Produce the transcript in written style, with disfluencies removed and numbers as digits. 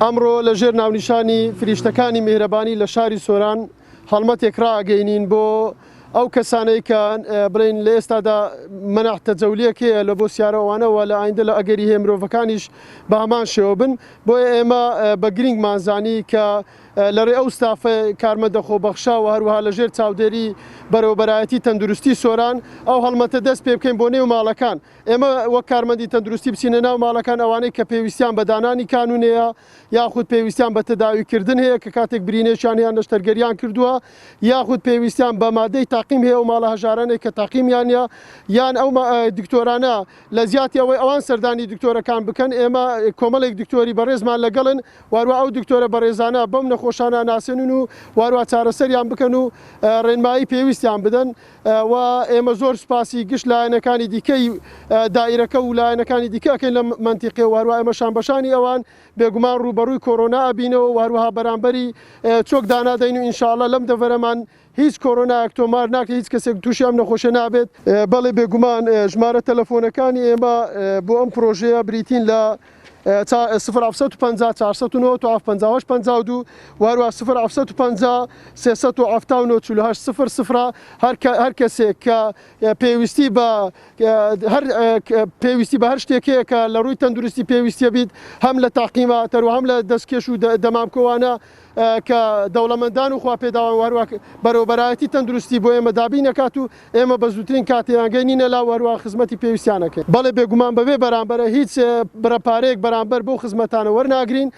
ئەمڕۆ لەژێر ناونیشانی فریشتەکانی میهرەبانی لە شاری سۆران هەڵمەتێک ڕائەگەیەنین بۆ ئەو کەسانەی کە بڵێن لە ئێستادا مەنع تەجەولیەک هەیە لە بۆ سیارەوانەوە لە ئایندە لە ئەگەری هەیە مرۆڤەکانیش بە هەمان شێوە بن بۆیە ئێمە بە گرنگمانزانی کە لەڕێ ئەو ستافە کارمەندە خۆبەخشا و هەروەها لەژێر چاودێری بەرەوبەرایەتی تەندروستی سۆران ئەو هەڵمەتە دەست پێ بکەین بۆ نێو ماڵەکان. ئێمە وەک کارمەندی تەندروستی بچینە ناو ماڵەکان ئەوانەی کە پێویستیان بە دانانی کانونەیە یاخود پێویستیان بە تەداویکردن هەیە کە کاتێک برینێشیان یان نەشتەرگەریان کردووە یاخود پێویستیان بە مادەی تاقیم هەیە و ماڵە هەژارانێک کە تاقیمیان یان ئەو دکتۆرانە لە زیاتی ئەوەی ئەوان سەردانی دکتۆرەکان بکەن ئێمە کۆمەڵێک دکتۆری بەڕێزمان لەگەڵن واروە ئەو دکتۆرە بەڕێزانە بەم نەخۆشانە ناسێنن و واروە چارەسەریان بکەن و ڕێنمایی پێویستیان بدەن و ئێمە زۆر سپاسی گشت لایەنەکانی دیکەی دائیرەکە و لایەنەکانی دیکەکەین لە منتیقێ واروە ئێمە شانبەشانی ئەوان بێگومان ڕوبەڕووی کۆرۆنا ئەبینەوە واروەها بەرامبەری چۆک دانادەین و ئینشاءڵڵا لەم دەڤەرەمان هیچ کۆرۆنایەک تۆمار ناکە هیچ کەسێک تووشی ئەم نەخۆشە نابێت. بەڵێ بێگومان ژمارە تەلەفۆنەکانی ئێمە بۆ ئەم پرۆژەیە بریتین لە 0750 490 52 واروە 0750 379 48 00 هەر کەسێک کە پێویستی بە هەر شتێکەیە کە لە ڕووی تەندروستی پێویستیە بیت هەم لە تاقیماتەر و هەم لە دەستکێش و دەمامکۆوانە کە دەوڵەمەندان و خواپێداوان واروە بەرەوبەرایەتی تەندروستی بۆ ئێمە دابین نەکات و ئێمە بە زووترین کاتیان گەینینە لا واروە خزمەتی پێویستیانەکەین. بەڵێ بێگومان بەبێ بەرامبەرە هیچ بەرەپارەیەک بەرامبەر بۆ خزمەتانە وەرناگرین.